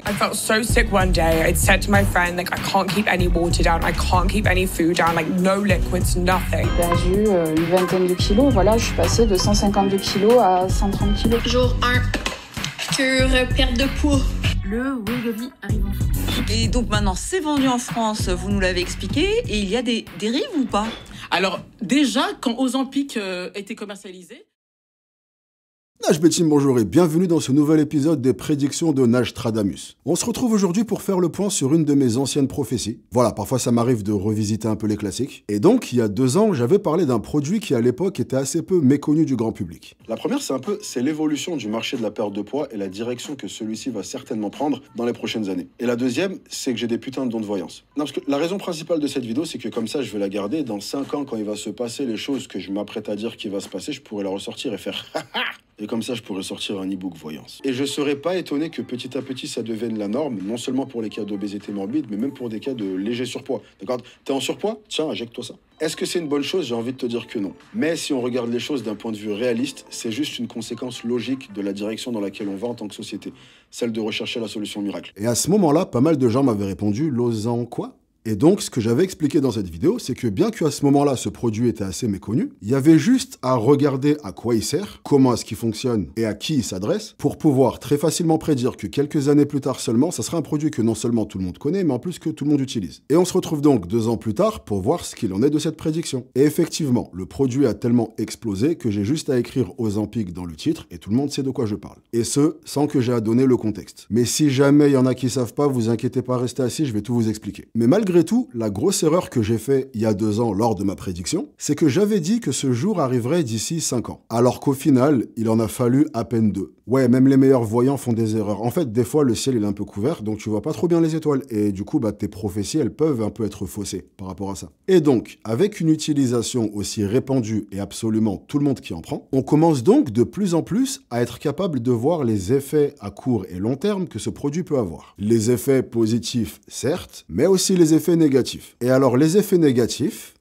I felt so sick one day. I'd said to my friend, like, I can't keep any water down, I can't keep any food down, like, no liquids, nothing. J'ai perdu une vingtaine de kilos. Voilà, je suis passée de 152 kilos à 130 kilos. Jour 1, cure, perte de poids. Le Wegovy arrive en France. Et donc maintenant, c'est vendu en France, vous nous l'avez expliqué, et il y a des dérives ou pas? Alors, déjà, quand Ozempic était commercialisé... Najbetim, bonjour et bienvenue dans ce nouvel épisode des prédictions de Najstradamus. On se retrouve aujourd'hui pour faire le point sur une de mes anciennes prophéties. Voilà, parfois ça m'arrive de revisiter un peu les classiques. Et donc, il y a 2 ans, j'avais parlé d'un produit qui à l'époque était assez peu méconnu du grand public. La première, c'est l'évolution du marché de la perte de poids et la direction que celui-ci va certainement prendre dans les prochaines années. Et la deuxième, c'est que j'ai des putains de dons de voyance. Non, parce que la raison principale de cette vidéo, c'est que comme ça, je vais la garder. Dans 5 ans, quand il va se passer les choses que je m'apprête à dire qu'il va se passer, je pourrai la ressortir et faire et comme ça, je pourrais sortir un e-book voyance. Et je serais pas étonné que petit à petit, ça devienne la norme, non seulement pour les cas d'obésité morbide, mais même pour des cas de léger surpoids. D'accord? T'es en surpoids? Tiens, injecte-toi ça. Est-ce que c'est une bonne chose? J'ai envie de te dire que non. Mais si on regarde les choses d'un point de vue réaliste, c'est juste une conséquence logique de la direction dans laquelle on va en tant que société. Celle de rechercher la solution miracle. Et à ce moment-là, pas mal de gens m'avaient répondu « Lausanne quoi ?» Et donc, ce que j'avais expliqué dans cette vidéo, c'est que bien qu'à ce moment-là, ce produit était assez méconnu, il y avait juste à regarder à quoi il sert, comment est-ce qu'il fonctionne et à qui il s'adresse, pour pouvoir très facilement prédire que quelques années plus tard seulement, ça sera un produit que non seulement tout le monde connaît, mais en plus que tout le monde utilise. Et on se retrouve donc 2 ans plus tard pour voir ce qu'il en est de cette prédiction. Et effectivement, le produit a tellement explosé que j'ai juste à écrire Ozempic dans le titre et tout le monde sait de quoi je parle. Et ce, sans que j'ai à donner le contexte. Mais si jamais il y en a qui savent pas, vous inquiétez pas, restez assis, je vais tout vous expliquer. Mais malgré tout, la grosse erreur que j'ai fait il y a 2 ans lors de ma prédiction, c'est que j'avais dit que ce jour arriverait d'ici 5 ans. Alors qu'au final, il en a fallu à peine 2. Ouais, même les meilleurs voyants font des erreurs. En fait, des fois, le ciel il est un peu couvert, donc tu vois pas trop bien les étoiles. Et du coup, tes prophéties, elles peuvent un peu être faussées par rapport à ça. Et donc, avec une utilisation aussi répandue et absolument tout le monde qui en prend, on commence donc de plus en plus à être capable de voir les effets à court et long terme que ce produit peut avoir. Les effets positifs, certes, mais aussi les effets négatifs. Et alors, les effets négatifs,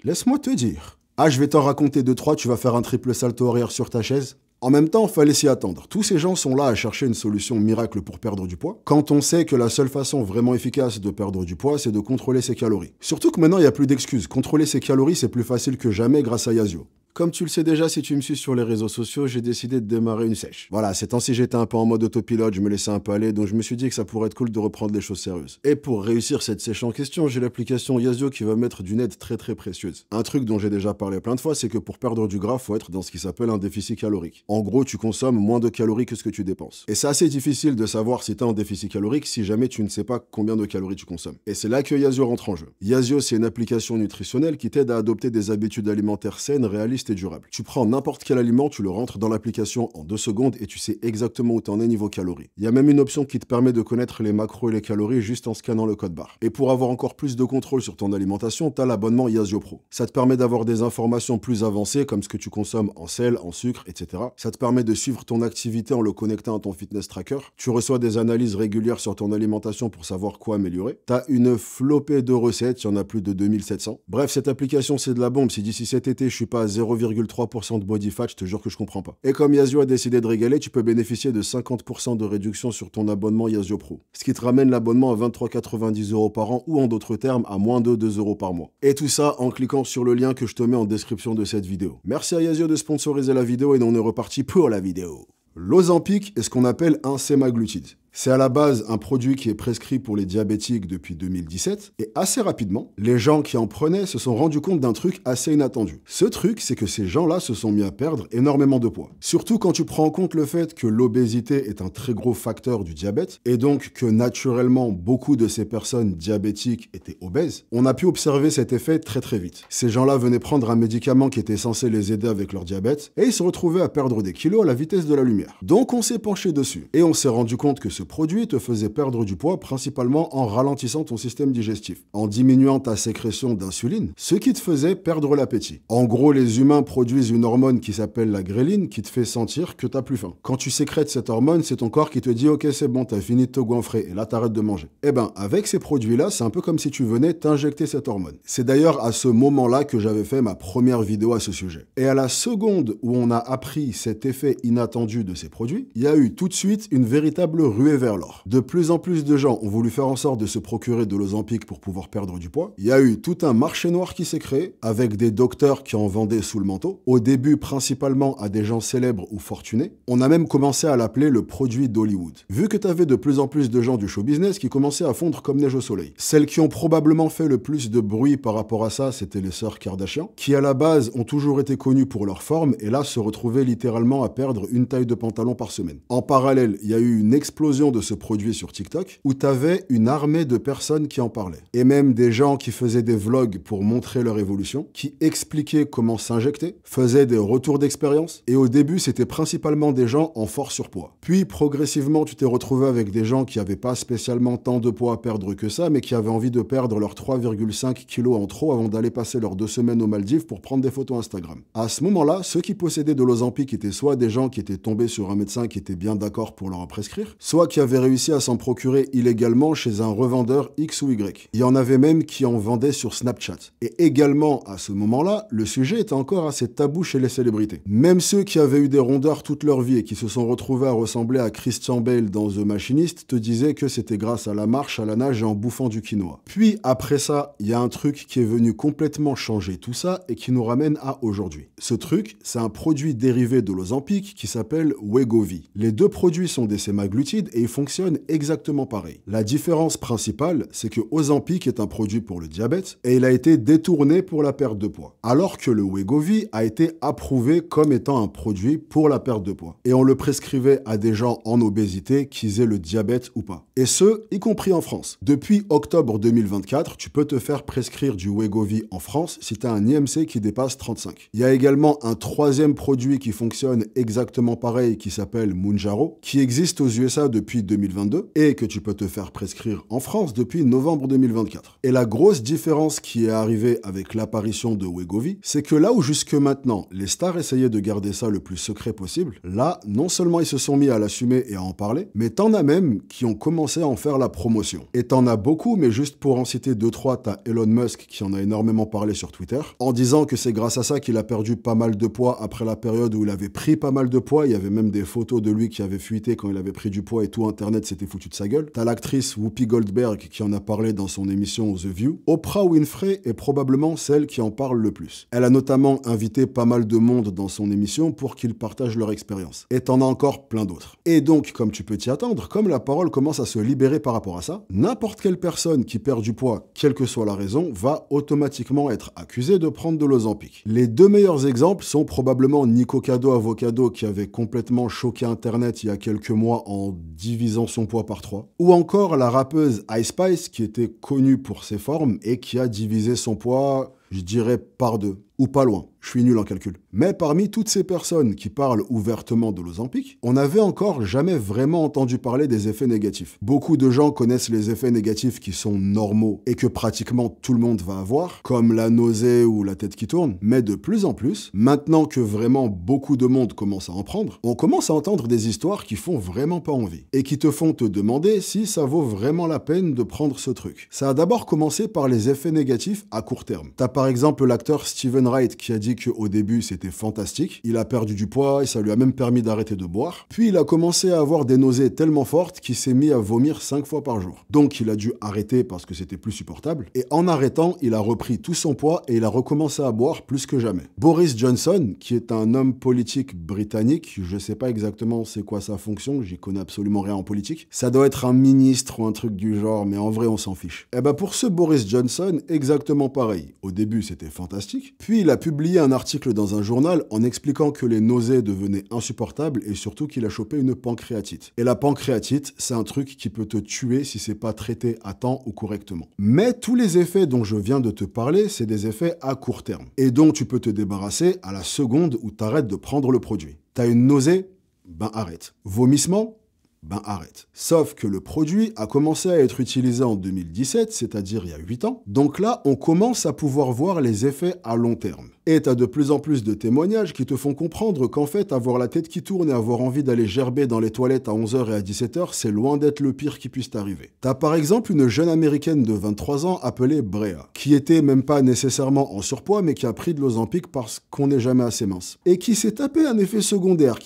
laisse-moi te dire. Ah, je vais t'en raconter 2-3, tu vas faire un triple salto arrière sur ta chaise. En même temps, fallait s'y attendre. Tous ces gens sont là à chercher une solution miracle pour perdre du poids, quand on sait que la seule façon vraiment efficace de perdre du poids, c'est de contrôler ses calories. Surtout que maintenant, il n'y a plus d'excuses. Contrôler ses calories, c'est plus facile que jamais grâce à Yazio. Comme tu le sais déjà, si tu me suis sur les réseaux sociaux, j'ai décidé de démarrer une sèche. Voilà, ces temps-ci, j'étais un peu en mode autopilote, je me laissais un peu aller, donc je me suis dit que ça pourrait être cool de reprendre les choses sérieuses. Et pour réussir cette sèche en question, j'ai l'application Yazio qui va mettre d'une aide très très précieuse. Un truc dont j'ai déjà parlé plein de fois, c'est que pour perdre du gras, faut être dans ce qui s'appelle un déficit calorique. En gros, tu consommes moins de calories que ce que tu dépenses. Et c'est assez difficile de savoir si t'es en déficit calorique si jamais tu ne sais pas combien de calories tu consommes. Et c'est là que Yazio rentre en jeu. Yazio, c'est une application nutritionnelle qui t'aide à adopter des habitudes alimentaires saines, réalistes et durables. Tu prends n'importe quel aliment, tu le rentres dans l'application en 2 secondes et tu sais exactement où t'en es niveau calories. Il y a même une option qui te permet de connaître les macros et les calories juste en scannant le code barre. Et pour avoir encore plus de contrôle sur ton alimentation, t'as l'abonnement Yazio Pro. Ça te permet d'avoir des informations plus avancées comme ce que tu consommes en sel, en sucre, etc. Ça te permet de suivre ton activité en le connectant à ton fitness tracker. Tu reçois des analyses régulières sur ton alimentation pour savoir quoi améliorer. T'as une flopée de recettes, il y en a plus de 2700. Bref, cette application c'est de la bombe. Si d'ici cet été je suis pas à 0,3% de body fat, je te jure que je comprends pas. Et comme Yazio a décidé de régaler, tu peux bénéficier de 50% de réduction sur ton abonnement Yazio Pro. Ce qui te ramène l'abonnement à 23,90 € par an ou en d'autres termes à moins de 2 € par mois. Et tout ça en cliquant sur le lien que je te mets en description de cette vidéo. Merci à Yazio de sponsoriser la vidéo et on est reparti pour la vidéo. L'Ozempic est ce qu'on appelle un sémaglutide. C'est à la base un produit qui est prescrit pour les diabétiques depuis 2017 et assez rapidement, les gens qui en prenaient se sont rendus compte d'un truc assez inattendu. Ce truc, c'est que ces gens-là se sont mis à perdre énormément de poids. Surtout quand tu prends en compte le fait que l'obésité est un très gros facteur du diabète et donc que naturellement beaucoup de ces personnes diabétiques étaient obèses, on a pu observer cet effet très très vite. Ces gens-là venaient prendre un médicament qui était censé les aider avec leur diabète et ils se retrouvaient à perdre des kilos à la vitesse de la lumière. Donc on s'est penché dessus et on s'est rendu compte que ce produit te faisait perdre du poids principalement en ralentissant ton système digestif, en diminuant ta sécrétion d'insuline, ce qui te faisait perdre l'appétit. En gros, les humains produisent une hormone qui s'appelle la gréline qui te fait sentir que t'as plus faim. Quand tu sécrètes cette hormone, c'est ton corps qui te dit « Ok, c'est bon, t'as fini de te goinfrer et là t'arrêtes de manger ». Eh ben, avec ces produits-là, c'est un peu comme si tu venais t'injecter cette hormone. C'est d'ailleurs à ce moment-là que j'avais fait ma première vidéo à ce sujet. Et à la seconde où on a appris cet effet inattendu de ces produits, il y a eu tout de suite une véritable ruée rué vers l'or. De plus en plus de gens ont voulu faire en sorte de se procurer de l'Ozempic pour pouvoir perdre du poids. Il y a eu tout un marché noir qui s'est créé, avec des docteurs qui en vendaient sous le manteau. Au début, principalement à des gens célèbres ou fortunés. On a même commencé à l'appeler le produit d'Hollywood. Vu que tu avais de plus en plus de gens du show business qui commençaient à fondre comme neige au soleil. Celles qui ont probablement fait le plus de bruit par rapport à ça, c'était les sœurs Kardashian, qui à la base ont toujours été connues pour leur forme et là se retrouvaient littéralement à perdre une taille de pantalon par semaine. En parallèle, il y a eu une explosion de ce produit sur TikTok où tu avais une armée de personnes qui en parlaient. Et même des gens qui faisaient des vlogs pour montrer leur évolution, qui expliquaient comment s'injecter, faisaient des retours d'expérience. Et au début, c'était principalement des gens en fort surpoids. Puis progressivement, tu t'es retrouvé avec des gens qui n'avaient pas spécialement tant de poids à perdre que ça, mais qui avaient envie de perdre leurs 3,5 kilos en trop avant d'aller passer leurs 2 semaines aux Maldives pour prendre des photos Instagram. À ce moment-là, ceux qui possédaient de l'Ozempic étaient soit des gens qui étaient tombés sur un médecin qui était bien d'accord pour leur en prescrire, soit qui avaient réussi à s'en procurer illégalement chez un revendeur X ou Y. Il y en avait même qui en vendaient sur Snapchat. Et également, à ce moment-là, le sujet était encore assez tabou chez les célébrités. Même ceux qui avaient eu des rondeurs toute leur vie et qui se sont retrouvés à ressembler à Christian Bale dans The Machinist te disaient que c'était grâce à la marche, à la nage et en bouffant du quinoa. Puis après ça, il y a un truc qui est venu complètement changer tout ça et qui nous ramène à aujourd'hui. Ce truc, c'est un produit dérivé de l'Ozempic qui s'appelle Wegovy. Les deux produits sont des sémaglutides et ils fonctionnent exactement pareil. La différence principale, c'est que Ozempic est un produit pour le diabète et il a été détourné pour la perte de poids. Alors que le Wegovy a été approuvé comme étant un produit pour la perte de poids. Et on le prescrivait à des gens en obésité, qu'ils aient le diabète ou pas. Et ce, y compris en France. Depuis octobre 2024, tu peux te faire prescrire du Wegovy en France si tu as un IMC qui dépasse 35. Il y a également un troisième produit qui fonctionne exactement pareil qui s'appelle Mounjaro, qui existe aux USA depuis 2022 et que tu peux te faire prescrire en France depuis novembre 2024. Et la grosse différence qui est arrivée avec l'apparition de Wegovy, c'est que là où jusque maintenant, les stars essayaient de garder ça le plus secret possible, là, non seulement ils se sont mis à l'assumer et à en parler, mais t'en as même qui ont commencé à en faire la promotion. Et t'en as beaucoup, mais juste pour en citer 2-3, t'as Elon Musk qui en a énormément parlé sur Twitter, en disant que c'est grâce à ça qu'il a perdu pas mal de poids après la période où il avait pris pas mal de poids. Il y avait même des photos de lui qui avaient fuité quand il avait pris du poids et tout Internet s'était foutu de sa gueule. T'as l'actrice Whoopi Goldberg qui en a parlé dans son émission The View. Oprah Winfrey est probablement celle qui en parle le plus. Elle a notamment invité pas mal de monde dans son émission pour qu'ils partagent leur expérience. Et t'en as encore plein d'autres. Et donc, comme tu peux t'y attendre, comme la parole commence à se libérer par rapport à ça, n'importe quelle personne qui perd du poids, quelle que soit la raison, va automatiquement être accusée de prendre de l'Ozempic. Les deux meilleurs exemples sont probablement Nico Cado Avocado qui avait complètement choqué Internet il y a quelques mois en divisant son poids par 3, ou encore la rappeuse Ice Spice qui était connue pour ses formes et qui a divisé son poids, je dirais, par 2, ou pas loin. Je suis nul en calcul. Mais parmi toutes ces personnes qui parlent ouvertement de l'Ozempic, on n'avait encore jamais vraiment entendu parler des effets négatifs. Beaucoup de gens connaissent les effets négatifs qui sont normaux et que pratiquement tout le monde va avoir, comme la nausée ou la tête qui tourne. Mais de plus en plus, maintenant que vraiment beaucoup de monde commence à en prendre, on commence à entendre des histoires qui font vraiment pas envie et qui te font te demander si ça vaut vraiment la peine de prendre ce truc. Ça a d'abord commencé par les effets négatifs à court terme. T'as par exemple l'acteur Steven Wright qui a dit qu'au début c'était fantastique, il a perdu du poids et ça lui a même permis d'arrêter de boire. Puis il a commencé à avoir des nausées tellement fortes qu'il s'est mis à vomir 5 fois par jour. Donc il a dû arrêter parce que c'était plus supportable. Et en arrêtant, il a repris tout son poids et il a recommencé à boire plus que jamais. Boris Johnson, qui est un homme politique britannique, je sais pas exactement c'est quoi sa fonction, j'y connais absolument rien en politique. Ça doit être un ministre ou un truc du genre, mais en vrai on s'en fiche. Et bah pour ce Boris Johnson, exactement pareil. Au début c'était fantastique, puis il a publié un article dans un journal en expliquant que les nausées devenaient insupportables et surtout qu'il a chopé une pancréatite. Et la pancréatite, c'est un truc qui peut te tuer si c'est pas traité à temps ou correctement. Mais tous les effets dont je viens de te parler, c'est des effets à court terme et dont tu peux te débarrasser à la seconde où t'arrêtes de prendre le produit. T'as une nausée? Ben arrête. Vomissement? Ben arrête. Sauf que le produit a commencé à être utilisé en 2017, c'est-à-dire il y a 8 ans. Donc là, on commence à pouvoir voir les effets à long terme. Et t'as de plus en plus de témoignages qui te font comprendre qu'en fait, avoir la tête qui tourne et avoir envie d'aller gerber dans les toilettes à 11h et à 17h, c'est loin d'être le pire qui puisse t'arriver. T'as par exemple une jeune américaine de 23 ans appelée Brea, qui était même pas nécessairement en surpoids, mais qui a pris de l'Ozempic parce qu'on n'est jamais assez mince. Et qui s'est tapé un effet secondaire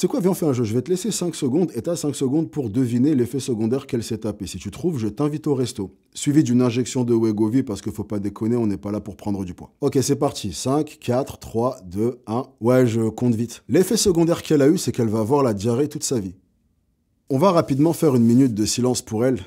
sais quoi, viens, on fait un jeu. Je vais te laisser 5 secondes et t'as 5 secondes pour deviner l'effet secondaire qu'elle s'est tapé. Si tu trouves, je t'invite au resto. Suivi d'une injection de Wegovy parce qu'il faut pas déconner, on n'est pas là pour prendre du poids. Ok, c'est parti. 5, 4, 3, 2, 1. Ouais, je compte vite. L'effet secondaire qu'elle a eu, c'est qu'elle va avoir la diarrhée toute sa vie. On va rapidement faire une minute de silence pour elle.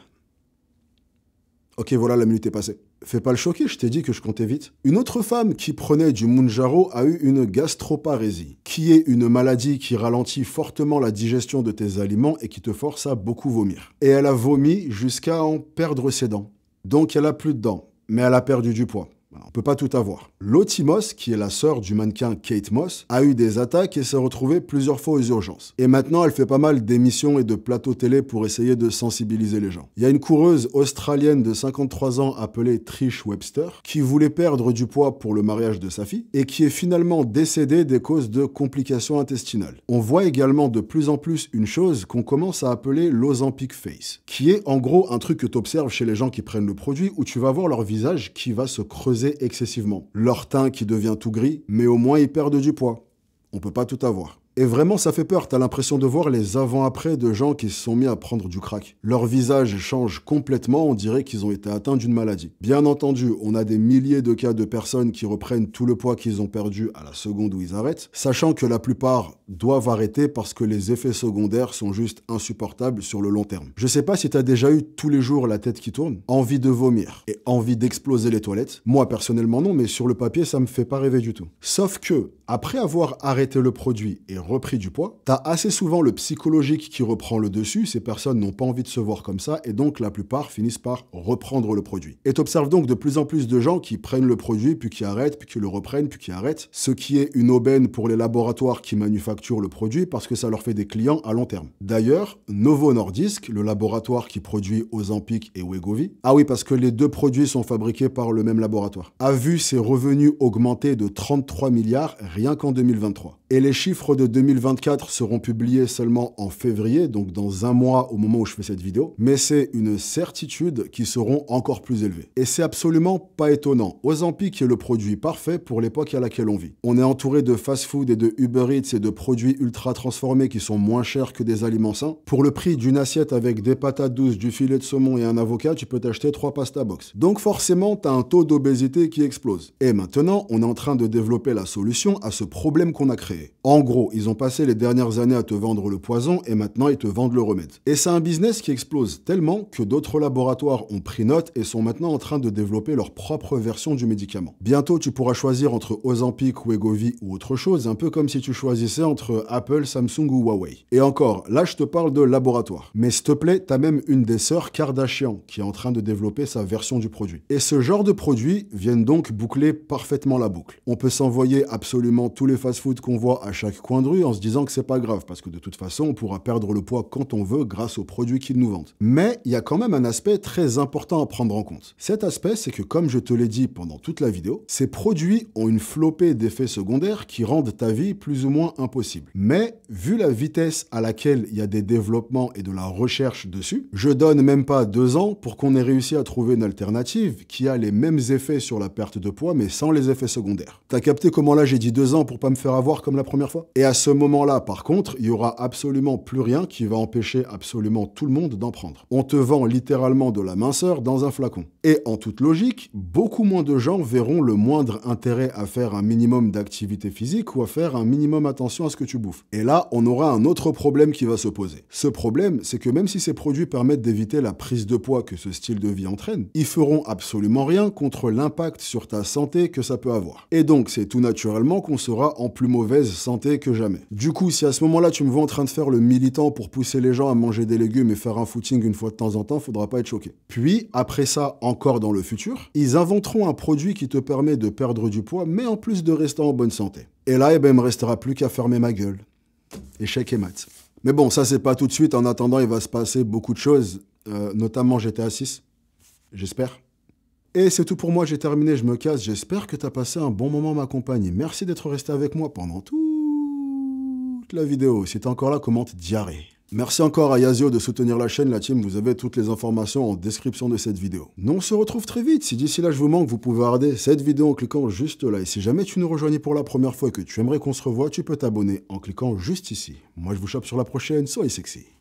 Ok, voilà, la minute est passée. Fais pas le choquer, je t'ai dit que je comptais vite. Une autre femme qui prenait du Mounjaro a eu une gastroparésie, qui est une maladie qui ralentit fortement la digestion de tes aliments et qui te force à beaucoup vomir. Et elle a vomi jusqu'à en perdre ses dents. Donc elle a plus de dents, mais elle a perdu du poids. On peut pas tout avoir. Lottie Moss, qui est la sœur du mannequin Kate Moss, a eu des attaques et s'est retrouvée plusieurs fois aux urgences. Et maintenant, elle fait pas mal d'émissions et de plateaux télé pour essayer de sensibiliser les gens. Il y a une coureuse australienne de 53 ans appelée Trish Webster, qui voulait perdre du poids pour le mariage de sa fille et qui est finalement décédée des causes de complications intestinales. On voit également de plus en plus une chose qu'on commence à appeler l'Ozempic face, qui est en gros un truc que tu observes chez les gens qui prennent le produit où tu vas voir leur visage qui va se creuser excessivement. Leur teint qui devient tout gris, mais au moins ils perdent du poids. On peut pas tout avoir. Et vraiment, ça fait peur. T'as l'impression de voir les avant-après de gens qui se sont mis à prendre du crack. Leur visage change complètement, on dirait qu'ils ont été atteints d'une maladie. Bien entendu, on a des milliers de cas de personnes qui reprennent tout le poids qu'ils ont perdu à la seconde où ils arrêtent, sachant que la plupart doivent arrêter parce que les effets secondaires sont juste insupportables sur le long terme. Je sais pas si t'as déjà eu tous les jours la tête qui tourne, envie de vomir et envie d'exploser les toilettes. Moi, personnellement, non, mais sur le papier, ça me fait pas rêver du tout. Sauf que, après avoir arrêté le produit et repris du poids, t'as assez souvent le psychologique qui reprend le dessus, ces personnes n'ont pas envie de se voir comme ça, et donc la plupart finissent par reprendre le produit. Et t'observes donc de plus en plus de gens qui prennent le produit, puis qui arrêtent, puis qui le reprennent, puis qui arrêtent, ce qui est une aubaine pour les laboratoires qui manufacturent le produit, parce que ça leur fait des clients à long terme. D'ailleurs, Novo Nordisk, le laboratoire qui produit Ozempic et Wegovy, ah oui, parce que les deux produits sont fabriqués par le même laboratoire, a vu ses revenus augmenter de 33 milliards rien qu'en 2023. Et les chiffres de 2024 seront publiés seulement en février, donc dans un mois au moment où je fais cette vidéo, mais c'est une certitude qu'ils seront encore plus élevés. Et c'est absolument pas étonnant. Ozempic est le produit parfait pour l'époque à laquelle on vit. On est entouré de fast-food et de Uber Eats et de produits ultra transformés qui sont moins chers que des aliments sains. Pour le prix d'une assiette avec des patates douces, du filet de saumon et un avocat, tu peux t'acheter 3 pasta box. Donc forcément, t'as un taux d'obésité qui explose. Et maintenant, on est en train de développer la solution à ce problème qu'on a créé. En gros, ils ont passé les dernières années à te vendre le poison et maintenant ils te vendent le remède. Et c'est un business qui explose tellement que d'autres laboratoires ont pris note et sont maintenant en train de développer leur propre version du médicament. Bientôt, tu pourras choisir entre Ozempic, Wegovy ou autre chose, un peu comme si tu choisissais entre Apple, Samsung ou Huawei. Et encore, là je te parle de laboratoire. Mais s'il te plaît, t'as même une des sœurs Kardashian qui est en train de développer sa version du produit. Et ce genre de produits viennent donc boucler parfaitement la boucle. On peut s'envoyer absolument tous les fast-foods qu'on voit à chaque coin de rue en se disant que c'est pas grave parce que de toute façon on pourra perdre le poids quand on veut grâce aux produits qu'ils nous vendent. Mais il y a quand même un aspect très important à prendre en compte. Cet aspect, c'est que comme je te l'ai dit pendant toute la vidéo, ces produits ont une flopée d'effets secondaires qui rendent ta vie plus ou moins impossible. Mais vu la vitesse à laquelle il y a des développements et de la recherche dessus, je donne même pas 2 ans pour qu'on ait réussi à trouver une alternative qui a les mêmes effets sur la perte de poids mais sans les effets secondaires. T'as capté comment là j'ai dit 2 ans pour pas me faire avoir comme la première fois? Et à ce moment-là, par contre, il y aura absolument plus rien qui va empêcher absolument tout le monde d'en prendre. On te vend littéralement de la minceur dans un flacon. Et en toute logique, beaucoup moins de gens verront le moindre intérêt à faire un minimum d'activité physique ou à faire un minimum attention à ce que tu bouffes. Et là, on aura un autre problème qui va se poser. Ce problème, c'est que même si ces produits permettent d'éviter la prise de poids que ce style de vie entraîne, ils feront absolument rien contre l'impact sur ta santé que ça peut avoir. Et donc, c'est tout naturellement qu'on sera en plus mauvaise santé que jamais. Du coup, si à ce moment-là, tu me vois en train de faire le militant pour pousser les gens à manger des légumes et faire un footing une fois de temps en temps, faudra pas être choqué. Puis, après ça, encore dans le futur, ils inventeront un produit qui te permet de perdre du poids, mais en plus de rester en bonne santé. Et là, eh ben, il me restera plus qu'à fermer ma gueule. Échec et mat. Mais bon, ça, c'est pas tout de suite. En attendant, il va se passer beaucoup de choses, notamment GTA 6. J'espère. Et c'est tout pour moi, j'ai terminé, je me casse. J'espère que tu as passé un bon moment ma compagnie. Merci d'être resté avec moi pendant toute la vidéo. Si t'es encore là, commente diarrhée. Merci encore à Yazio de soutenir la chaîne, la team. Vous avez toutes les informations en description de cette vidéo. Nous, on se retrouve très vite. Si d'ici là je vous manque, vous pouvez regarder cette vidéo en cliquant juste là. Et si jamais tu nous rejoignes pour la première fois et que tu aimerais qu'on se revoie, tu peux t'abonner en cliquant juste ici. Moi, je vous chope sur la prochaine. Soyez sexy.